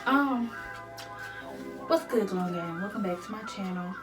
Um, what's good, long game? Welcome back to my channel.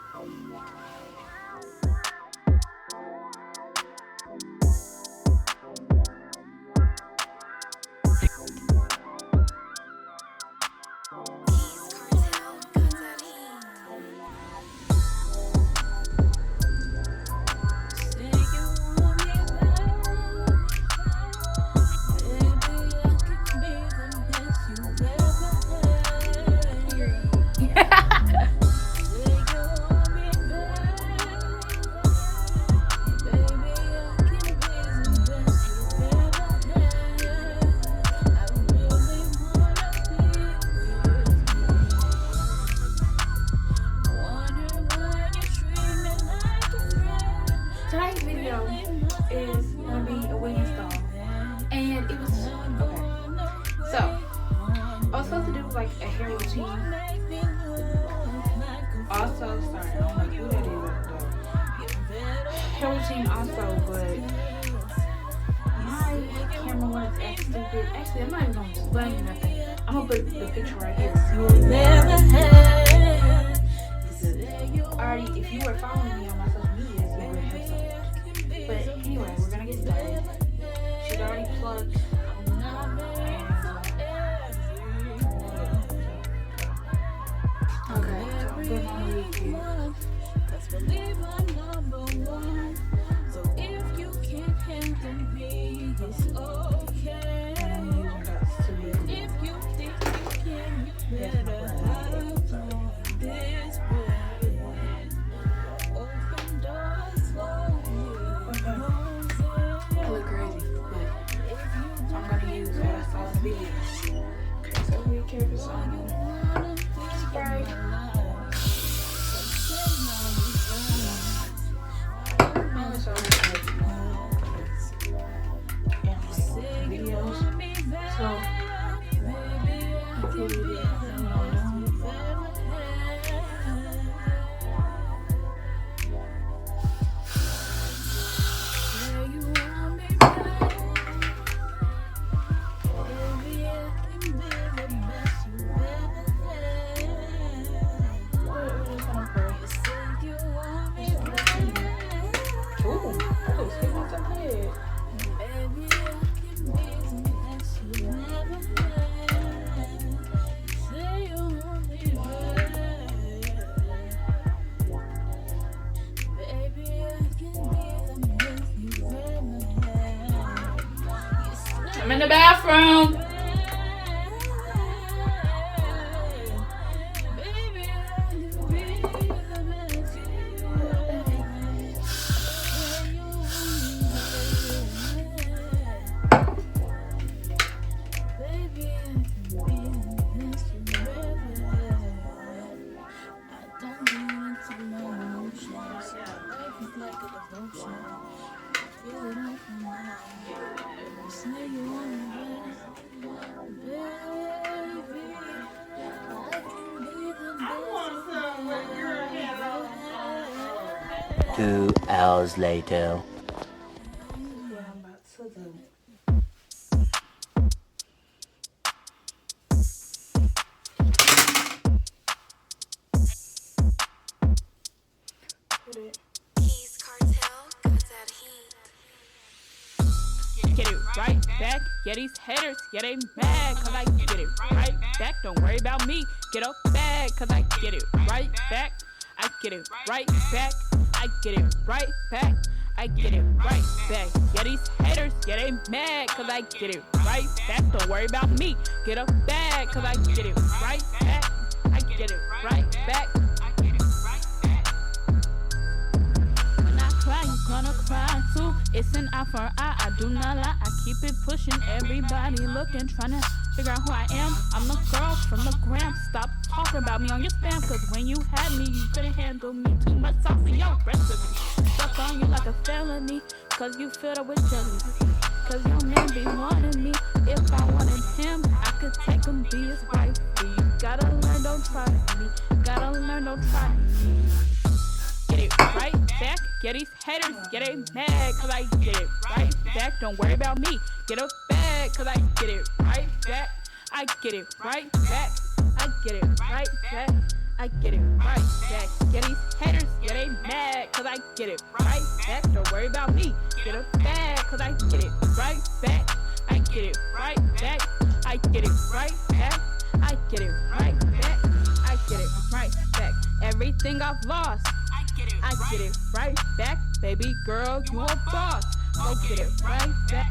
Today's video is gonna be a wig install, and it was okay. So I was supposed to do like a hair routine. Also, sorry, I don't know who that is. Hair routine also, but my camera was acting stupid. Actually, I'm not even gonna explain nothing. I'm gonna put the picture right here. Already, if you were following me on my social media, you would have seen it. But anyway, we're gonna get started. She's already plugged. Okay, so I'm putting on the wig here. So if you can't handle me, it's okay. And I'm using that to be. If you think you can, you better this way. Open doors for you. I look crazy, but I'm gonna use what I saw in the video. Okay, so we care for some spray. Videos. So I'm in the bathroom. Two hours later. What I'm about to do. Put it. Get it right back, yeah, these haters, yeah, they mad, cause I get it right back, don't worry about me, get up back, cause I get it right back, I get it right back, I get it right back, I get it right back, yeah, these haters, yeah, they mad, cause I get it right back, don't worry about me, get up back, cause I get it right back, I get it right back. You gonna cry too. It's an eye for eye. I do not lie. I keep it pushing. Everybody looking, trying to figure out who I am. I'm the girl from the gram. Stop talking about me on your spam. Cause when you had me, you couldn't handle me. Too much sauce in your recipe. Stuck on you like a felony. Cause you filled up with jealousy. Cause your man be wanting me. If I wanted him, I could take him, be his wife. You gotta learn, don't try me. Gotta learn, don't try me. Get it right back, yeah, these haters, yeah, they mad, cause I get it right back, don't worry about me, get up back, cause I get it right back, I get it right back, I get it right back. I get it right back. Yeah, these haters, yeah, they mad, cause I get it right back. Don't worry about me, get a bag, cause I get it right back. I get it right back. I get it right back. I get it right back. I get it right back. Everything I've lost, I get it right back. Baby girl, you a boss. Go get it right back.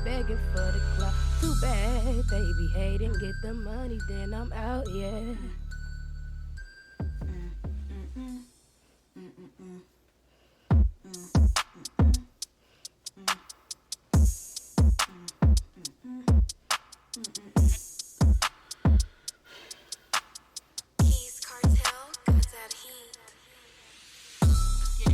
Begging for the clout. Too bad they be hating, get the money, then I'm out, yeah.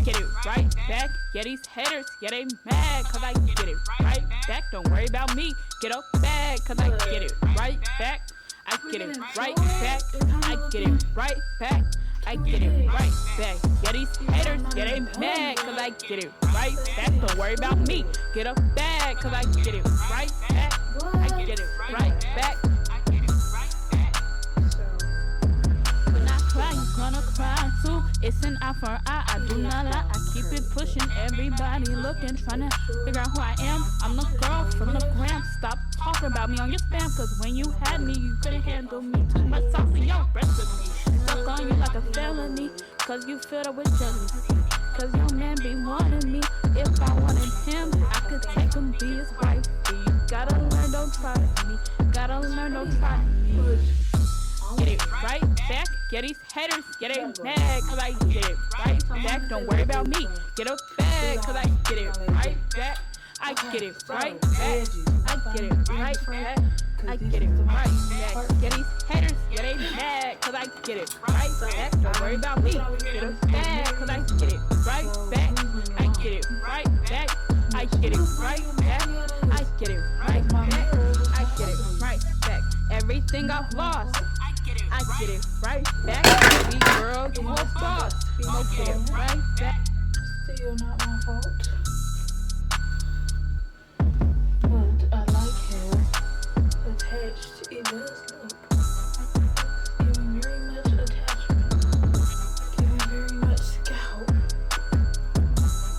Get it right back. Yeah, these haters, yeah, they mad, cause I get it right back. Don't worry about me, get a bag, cause I get it right back. I get it right back. I get it right back. I get it right back. Yeah, these haters, yeah, they mad, cause I get it right back. Don't worry about me, get a bag, cause I get it right back. I get it right back. When I cry, you gonna cry too. It's an eye for eye, I do not lie. I keep it pushing, everybody looking, trying to figure out who I am. I'm the girl from the gram. Stop talking about me on your spam, cause when you had me, you couldn't handle me. Too much sauce in your recipe. Stuck on you like a felony, cause you filled up with jealousy. Cause your man be wanting me. If I wanted him, I could take him, be his wife. You gotta learn, don't try me. Gotta learn, don't try me. Get it right back. Yeah, these haters, yeah, they mad, cause I get it right back. Don't worry about me, get a bag, cause I get it right back. I get it right back. I get it right back. I get it right back. Yeah, these haters, yeah, they mad, cause I get it right back. Don't worry about me, get a bag, cause I get it right back. I get it right back. I get it right back. I get it right back. I get it right back. Everything I've lost, I get it right back. Baby girl, you a boss. Go get it right back. Still not my fault. But I like how attached it does look. Giving very much attachment. Giving very much scalp.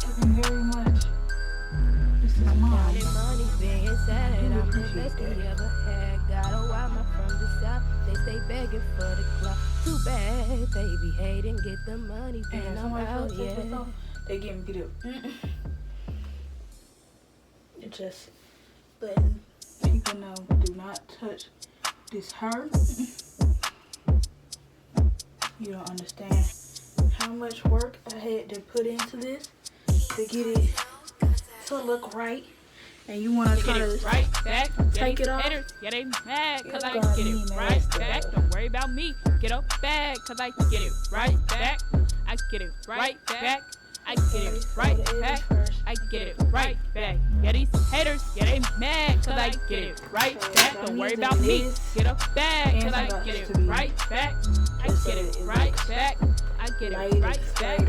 Giving very much. This is mine. Money being sad, I'm the best you ever had. Got a woman from the south, they stay begging for the clout. Too bad they be hating, get the money, then I'm out, yeah. They getting beat up. It just letting people know, do not touch this hair. You don't understand how much work I had to put into this to get it to look right. And you want to try to right back. take it off? Haters, yeah, they mad, cause I get it right back. Don't worry about me, get a bag, cause I get it right back. I get it right back. I get it right back. I get it right back. Yeah, these haters, yeah, they mad, cause I get it right back. Don't worry about me, get a bag, cause I get it right back. I get it right back. I get it right back.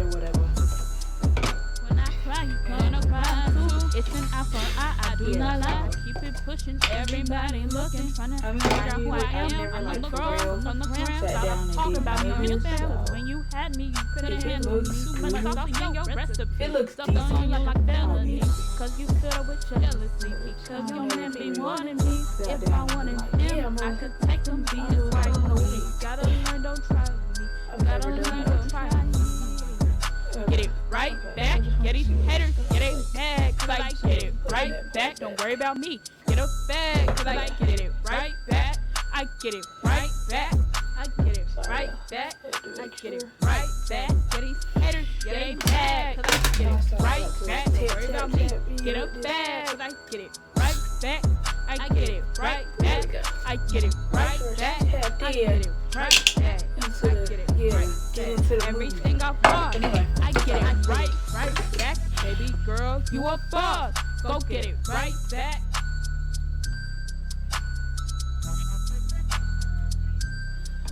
When I cry, you gonna cry too. It's an eye for eye, I do not lie. I keep it pushing, everybody looking, trying to figure out who I am. I'm the girl from the gram. Stop talking about me on your spam. When you had me, you couldn't handle me. Too much sauce in your recipe. It looks stuck on you like felony, cause you filled up with jealousy. Cause your man be wanting me. If I wanted him, I could take him, be his wife. You gotta learn, don't try me. Gotta learn, don't try me. Get it right back. Yeah, these haters, yeah, they mad, cause I get it right back. Don't worry about me, get a bag, cause I get it right back. I get it right back. I get it right back. I get it right back. Yeah, these haters, yeah, they mad, cause I get it right back. Don't worry about me, get a bag, cause I get it right back. I get it right back. I get it right back. I get it right back. I get it right back. Everything I've lost, I get it right back. you a boss. Go get it right back.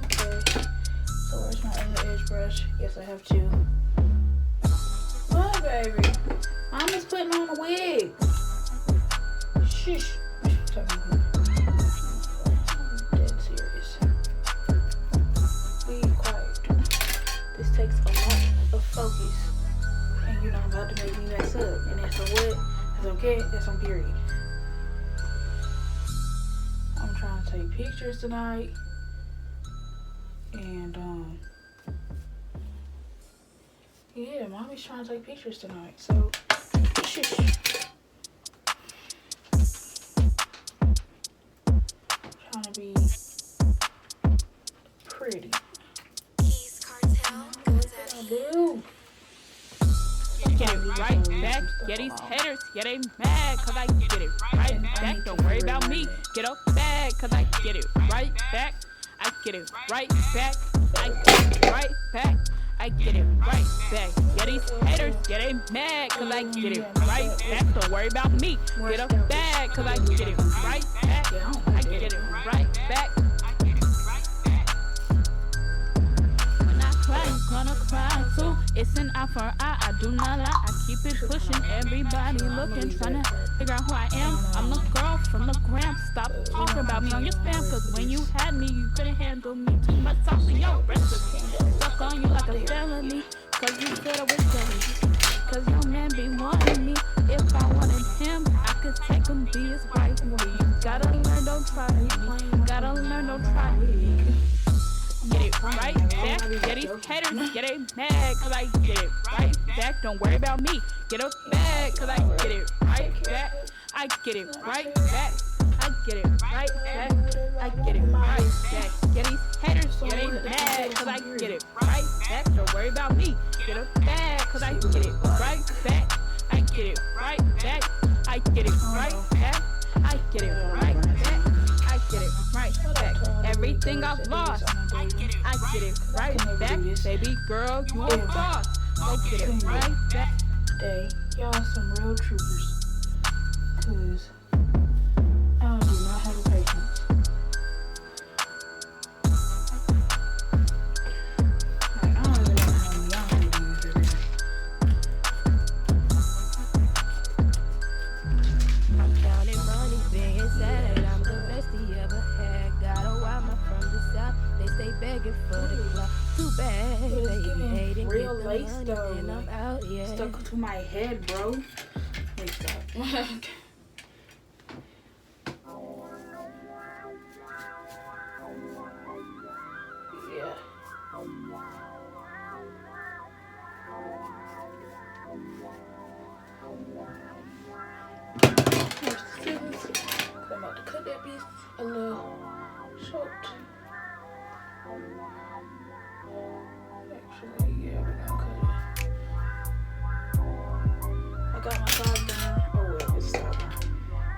Okay. So where's my other edge brush? Yes, I have two. What, baby? I'm just putting on a wig. Shush. I'm dead serious. Be quiet. This takes a lot of focus. And you're not about to make me mess up. And that's on what? That's okay. That's on period. I'm trying to take pictures tonight. And, yeah, mommy's trying to take pictures tonight. So, shush. Trying to be pretty. I do. Get it right back. Yeah, these haters, yeah, they mad. Cause I get it right back. Don't worry about me. Get up bag. Cause I get it right back. I get it right back. I get it right back. I get it right back. Yeah, these haters, yeah, they mad. Cause I get it right back. Don't worry about me. Get up bag. Cause I get it right back. I get it right back. When I cry, you gonna cry too. It's an eye for an eye. I do not lie. I keep it pushing. Everybody looking, trying to figure out who I am. I'm the girl from the gram. Stop talking about me on your spam. Cause when you had me, you couldn't handle me. Too much sauce in your recipe. Stuck on you like a felony. Cause you said I was jealous. Cause your man be wanting me. If I wanted him, I could take him, be his wife. Gotta learn, don't try me. Gotta learn, don't try me. Get it right back. Yeah, these haters, yeah, they mad. Cause I get it right back. Don't worry about me. Get up back. Cause I get it right back. I get it right back. I get it right back. I get it right back. Yeah, these haters, yeah, they mad. Cause I get it right back. Don't worry about me. Get up back. Cause I get it right back. I get it right back. I get it right back. I get it right back. I get it right back. Everything I've lost, I get it right back. Baby girl, you a boss. Go get it right back. Day, y'all some real troopers. Cause I do not have the patience. Like, I don't even know how many y'all can do this. I'm counting money, being sad. I'm the best he ever had. Got a wild man from the south. They stay begging for the club. Too bad, It's baby, giving hating, real get the lace money, though. and I'm out, yeah. Stuck to my head, bro. Wait, stop. Yeah. Here's the scissors. I'm about to cut that piece a little short. Actually, yeah, we're gonna cut it. I got my size down. Oh well, it's stubborn.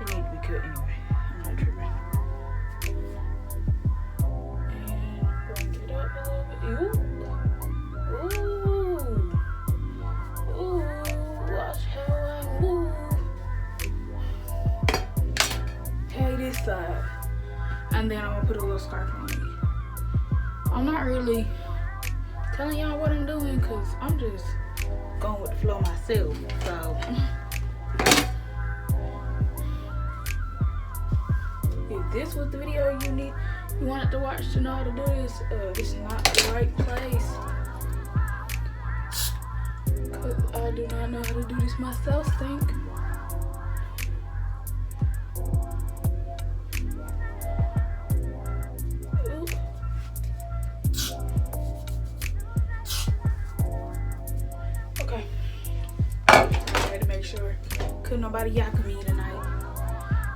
It needs to be cut anyway. I'm not tripping. And bring it up a little bit. Ooh. Ooh. Watch how I move. Okay, this side. And then I'm gonna put a little scarf on it. I'm not really telling y'all what I'm doing because I'm just going with the flow myself. So if this was the video you wanted to watch to know how to do this, this is not the right place. Because I do not know how to do this myself, stink. Couldn't nobody yak me tonight.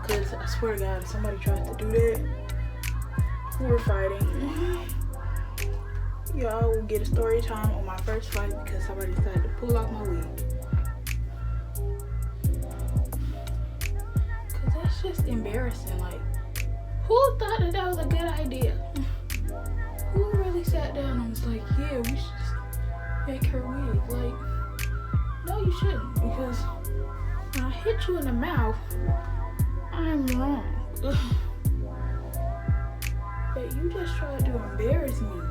Cause I swear to God, if somebody tries to do that, we're fighting. Y'all will get a story time on my first fight because somebody decided to pull off my wig. Cause that's just embarrassing. Like, who thought that was a good idea? Who really sat down and was like, yeah, we should just make her wig? Like, no, you shouldn't, because when I hit you in the mouth, I'm wrong. Ugh. But you just tried to embarrass me.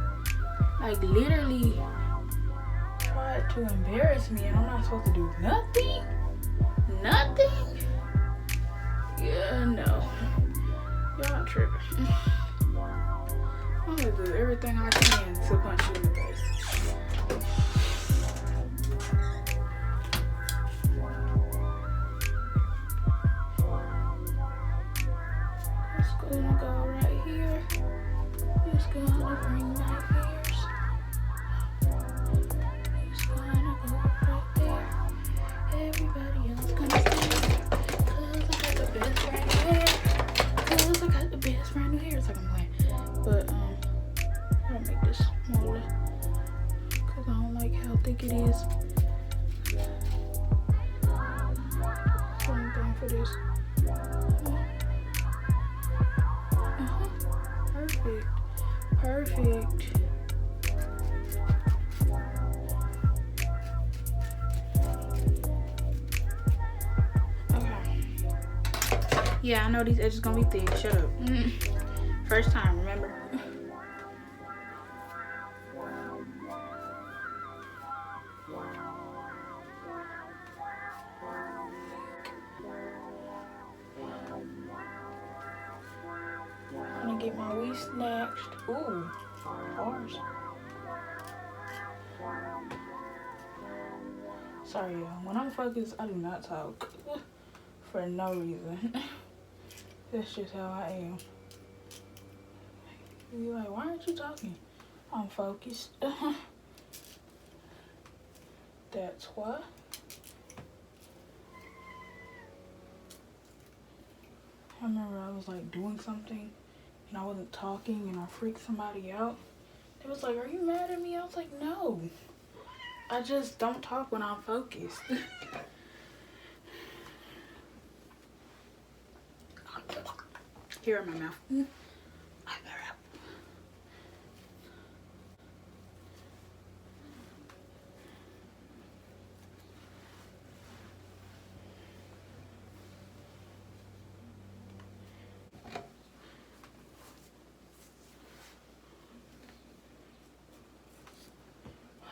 Like literally tried to embarrass me, and I'm not supposed to do nothing? Nothing? Yeah, no. Y'all tripping. I'm gonna do everything I can to punch you in the face. It's gonna go right here. It's gonna bring my ears. It's gonna go right there. Everybody else gonna see it. Cause I got the best brand new hair. Cause I got the best brand new hair. It's like I'm playing. But I'm gonna make this smaller. Cause I don't like how thick it is. Same thing for this. Perfect. Perfect. Okay. Yeah, I know these edges gonna be thick. Shut up. First time, remember? I'm gonna get my weave snatched. Ooh, ours. Sorry, y'all. When I'm focused, I do not talk for no reason. That's just how I am. You're like, why aren't you talking? I'm focused. That's why. I remember I was like doing something and I wasn't talking and I freaked somebody out. They was like, are you mad at me? I was like, no. I just don't talk when I'm focused. Here in my mouth.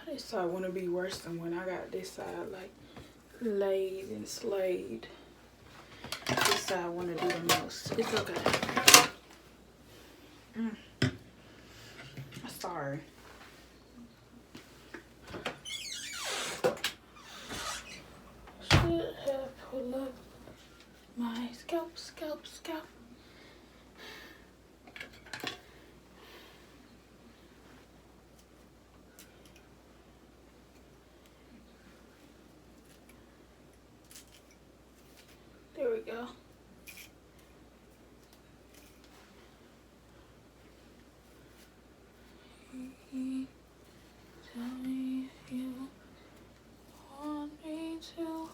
This side want to be worse than when I got this side like laid and slayed. This side want to do the most. It's okay. Sorry. Should have pulled up my scalp. There we go. Tell me if you want me to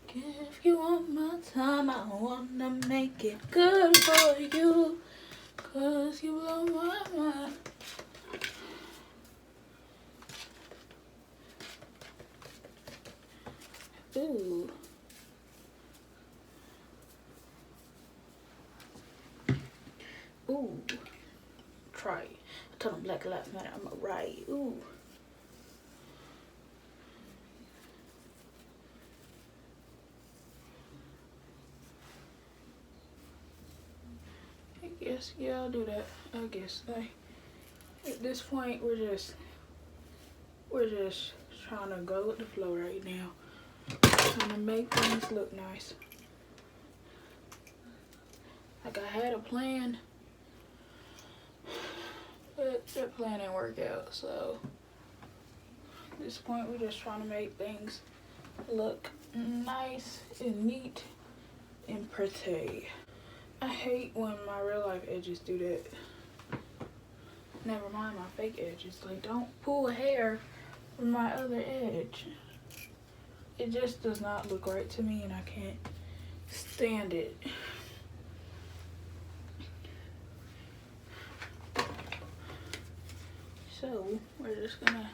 give you all my time. I wanna make it good for you, 'cause you blow my mind. Ooh. Ooh. Try it. I told them Black Lives Matter, I'm right. Ooh. I guess, yeah, I'll do that. I guess. At this point, we're just trying to go with the flow right now. Trying to make things look nice. Like I had a plan, but that plan didn't work out. So at this point, we're just trying to make things look nice and neat and pretty. I hate when my real life edges do that. Never mind my fake edges. Like, don't pull hair from my other edge. It just does not look right to me and I can't stand it. So we're just gonna,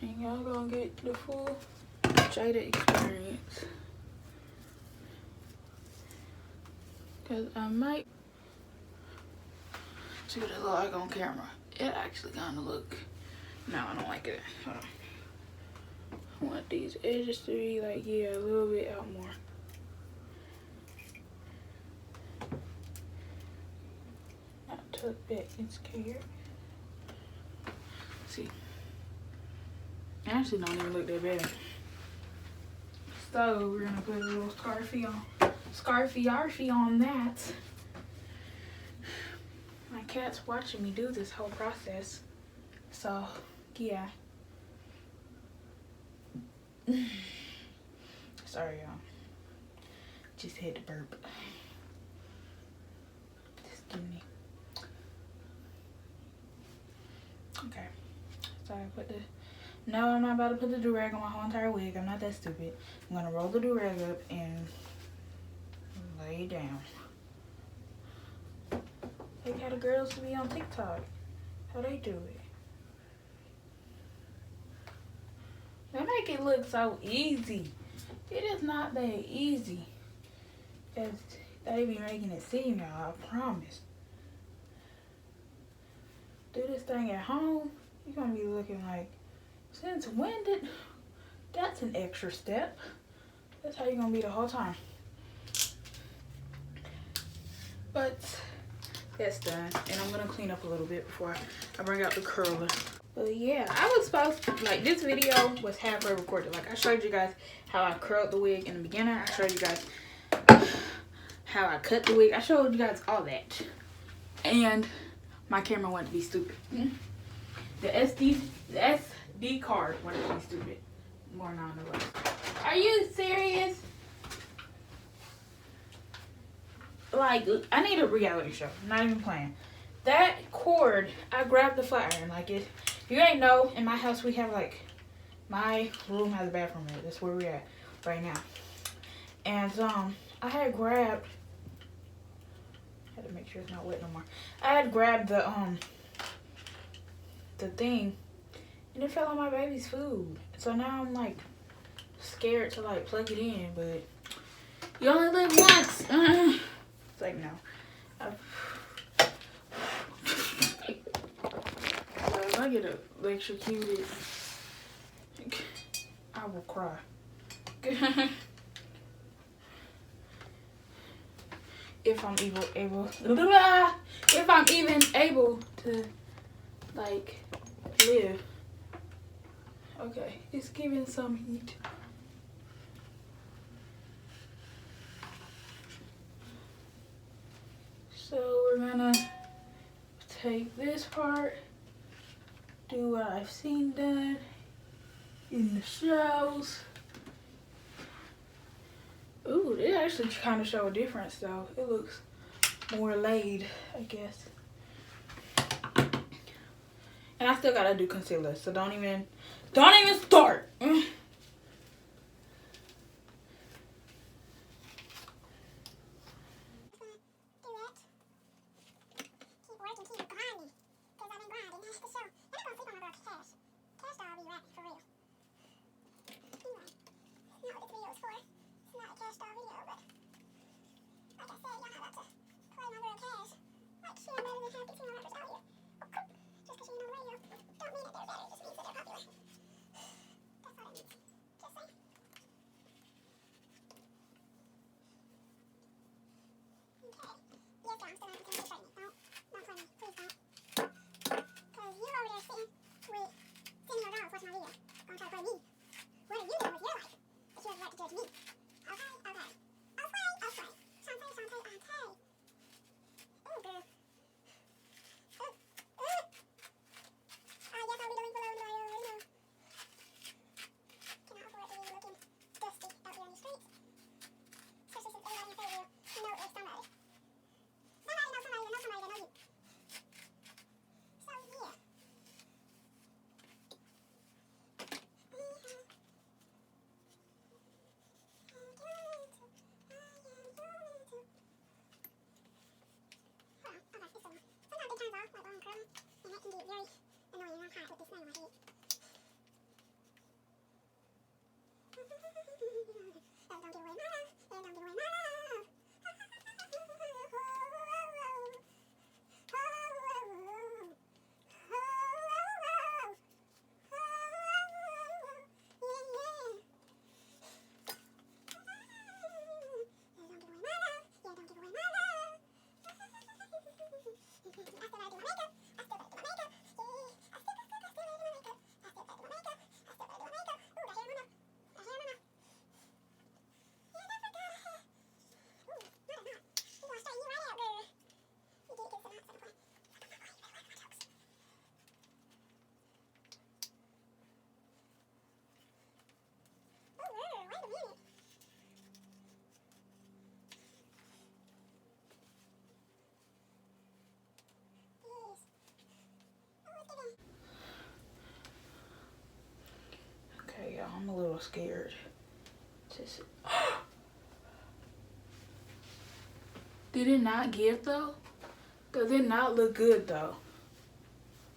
and y'all gonna get the full jaded experience. Because I might see what it look like on camera. It actually kind of look, no, I don't like it. Hold on. I want these edges to be like, yeah, a little bit out more. Not tuck back and scared. See, it actually don't even look that bad. So we're gonna put a little scarfy on that. My cat's watching me do this whole process, so yeah. Sorry, y'all. Just had to burp. Excuse me. Okay. So I put the. No, I'm not about to put the do-rag on my whole entire wig. I'm not that stupid. I'm gonna roll the do-rag up and lay down. Like how the girls be on TikTok. How they do it. They make it look so easy. It is not that easy as they be making it seem, y'all. I promise. Do this thing at home, you're gonna be looking like, since when did, that's an extra step. That's how you're gonna be the whole time. But that's done, and I'm gonna clean up a little bit before I bring out the curler. But yeah, I was supposed to, like, this video was halfway recorded. Like, I showed you guys how I curled the wig in the beginning. I showed you guys how I cut the wig. I showed you guys all that. And my camera wanted to be stupid. The SD card wanted to be stupid. More than I know what. Are you serious? Like, I need a reality show. I'm not even playing. That cord, I grabbed the flat iron. Like, it. If you ain't know, in my house we have, like, my room has a bathroom in it. That's where we're at right now. And I had grabbed. Had to make sure it's not wet no more. I had grabbed the thing, and it fell on my baby's food. So now I'm like scared to like plug it in, but you only live once. It's like no. If I get electrocuted, I will cry. If I'm even able to like live. Okay, it's giving some heat. So we're gonna take this part, do what I've seen done in the shows. Ooh, it actually kind of show a difference though. It looks more laid, I guess. And I still gotta do concealer, so don't even start. Okay, y'all, I'm a little scared. Just did it not give though? Does it not look good though?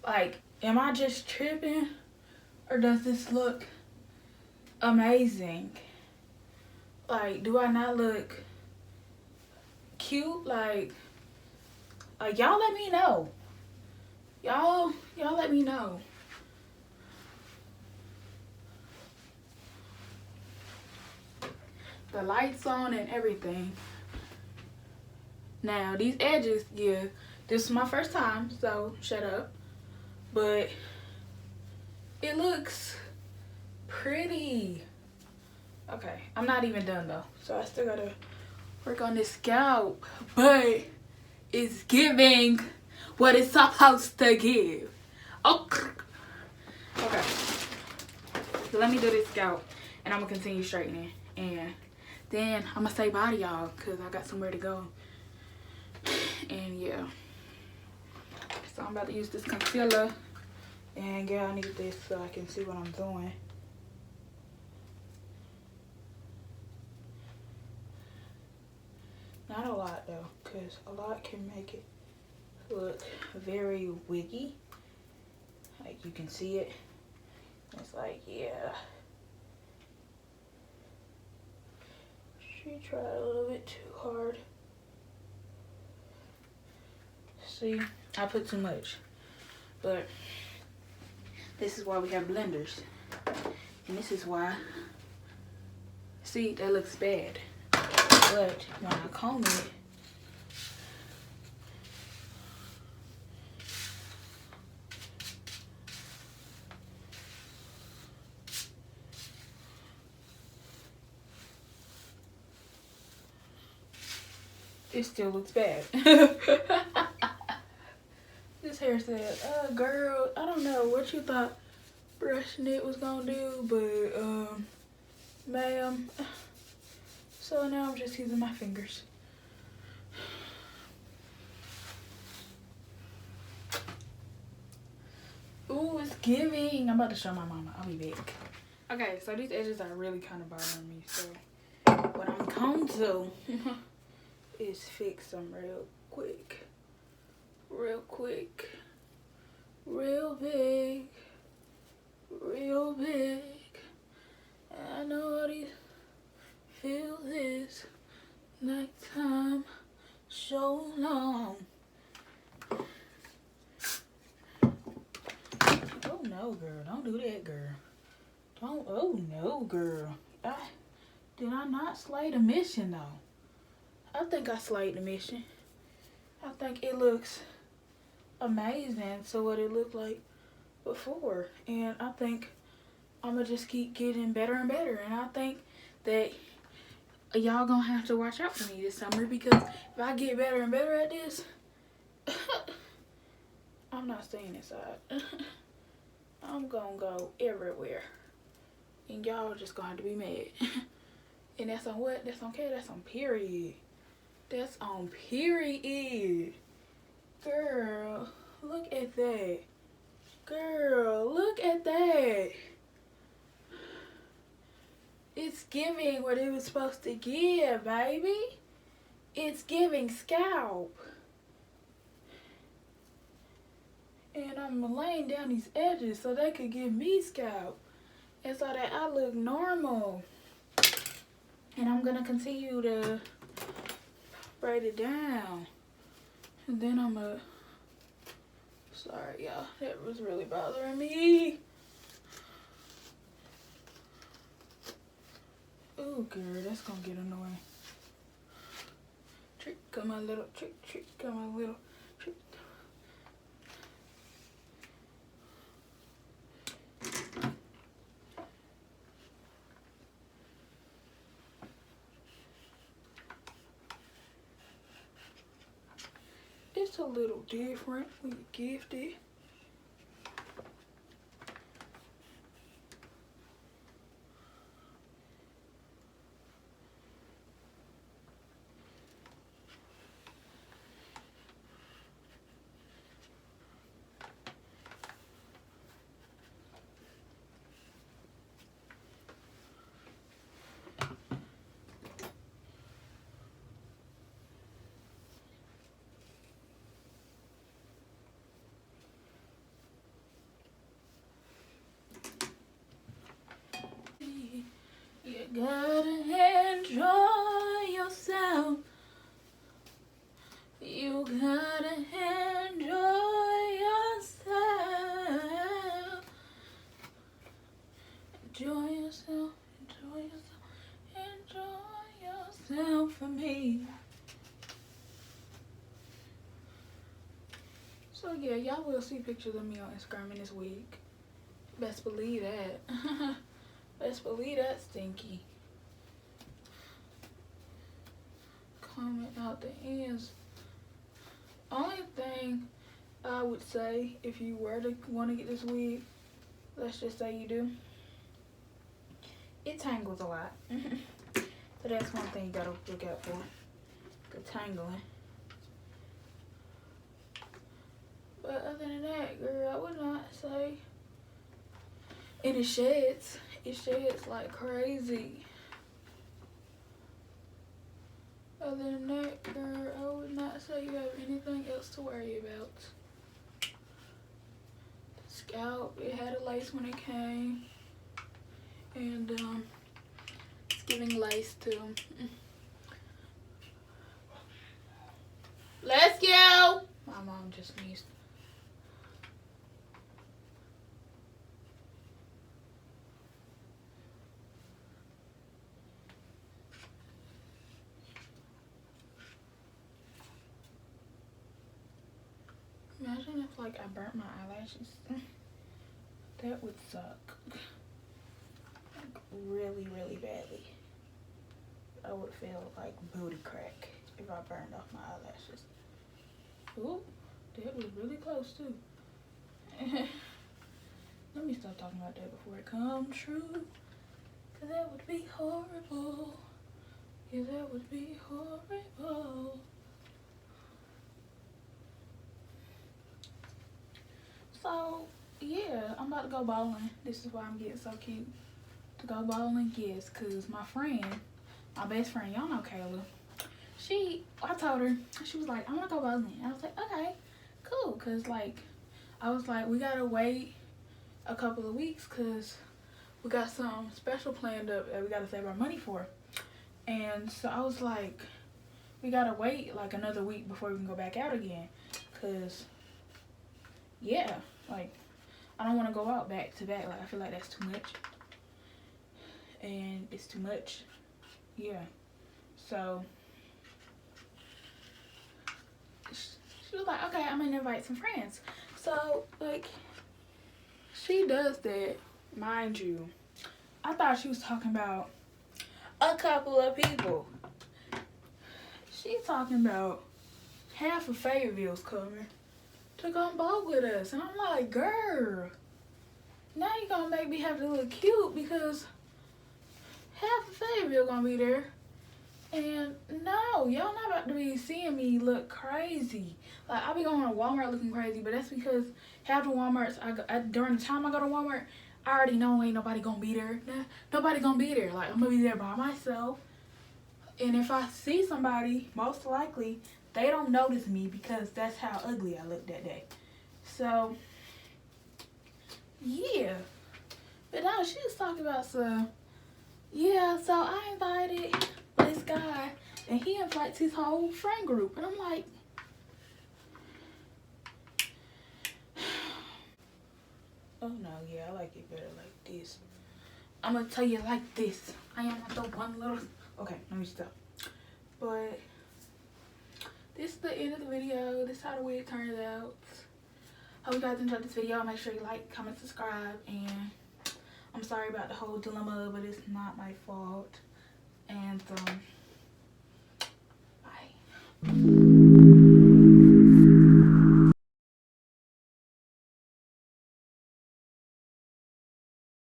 Like, am I just tripping? Or does this look amazing? Like, do I not look cute? Like y'all let me know. Y'all let me know. The lights on and everything. Now, these edges, yeah, this is my first time, so shut up. But it looks pretty. Okay, I'm not even done though, so I still gotta work on this scalp. But it's giving what it's supposed to give. Okay. Okay. So let me do this scalp, and I'm gonna continue straightening, and then I'm gonna say bye to y'all because I got somewhere to go. And yeah, so I'm about to use this concealer, and yeah, I need this so I can see what I'm doing. Not a lot though, because a lot can make it look very wiggy. Like, you can see it. It's like, yeah, she tried a little bit too hard. See, I put too much, but this is why we have blenders, and this is why, see, that looks bad, but when I comb it, it still looks bad. This hair said, girl, I don't know what you thought brushing it was gonna do, but ma'am. So now I'm just using my fingers. Ooh, it's giving. I'm about to show my mama. I'll be back. Okay, so these edges are really kind of bothering me, so what I'm going to do is fix them real quick. Real quick. Real big. Real big. I know how these feel this nighttime so long. Oh no, girl. Don't do that, girl. Don't. Oh no, girl. Did I not slay the mission though? I think I slayed the mission. I think it looks amazing to what it looked like before, and I think I'm gonna just keep getting better and better, and I think that y'all gonna have to watch out for me this summer, because if I get better and better at this, I'm not staying inside. I'm gonna go everywhere, and y'all just gonna have to be mad. And that's on what? That's on K? That's on period. That's on period. Girl, look at that. Girl, look at that. It's giving what it was supposed to give, baby. It's giving scalp. And I'm laying down these edges so they could give me scalp, and so that I look normal. And I'm gonna continue to braid it down. And then I'm gonna, sorry y'all, that was really bothering me. Oh girl, that's gonna get annoying. Trick, come on little, trick, come on little, trick. It's a little different when you gift it. You gotta enjoy yourself. You gotta enjoy yourself. Enjoy yourself, enjoy yourself, enjoy yourself for me. So yeah, y'all will see pictures of me on Instagram in this week. Best believe that. Best believe that, stinky. Coming out the ends. Only thing I would say, if you were to want to get this wig, let's just say you do, it tangles a lot. So that's one thing you gotta look out for, the tangling. But other than that, girl, I would not say. And it sheds. It sheds like crazy. Other than that, girl, I would not say you have anything else to worry about. The scalp, it had a lace when it came. And it's giving lace too. Let's go! My mom just sneezed. Imagine if like I burnt my eyelashes. That would suck. Like really, really badly. I would feel like booty crack if I burned off my eyelashes. Ooh, that was really close too. Let me stop talking about that before it comes true. Cause that would be horrible. Yeah, that would be horrible. So, yeah, I'm about to go bowling. This is why I'm getting so cute. To go bowling, yes, because my friend, my best friend, y'all know Kayla, I told her, she was like, I want to go bowling. I was like, okay, cool, because, like, I was like, we got to wait a couple of weeks because we got some special planned up that we got to save our money for. And so I was like, we got to wait, like, another week before we can go back out again because, yeah, like, I don't want to go out back to back. Like, I feel like that's too much. And it's too much. Yeah. So, she was like, okay, I'm going to invite some friends. So, like, she does that, mind you. I thought she was talking about a couple of people. She's talking about half of Fayetteville's coming to come bowl with us. And I'm like, girl, now you're gonna make me have to look cute because half of Fayetteville gonna be there. And no, y'all not about to be seeing me look crazy. Like, I be going to Walmart looking crazy, but that's because half the Walmarts, during the time I go to Walmart, I already know ain't nobody gonna be there. Nobody gonna be there. Like, I'm gonna be there by myself. And if I see somebody, most likely, they don't notice me because that's how ugly I look that day. So, yeah. But no, she was talking about some yeah, so I invited this guy, and he invites his whole friend group, and I'm like, oh no, yeah, I like it better like this. I'm gonna tell you like this. I am not the one little. Okay, let me stop. But this is the end of the video. This is how the wig turned out. Hope you guys enjoyed this video. Make sure you like, comment, subscribe, and I'm sorry about the whole dilemma, but it's not my fault. And bye.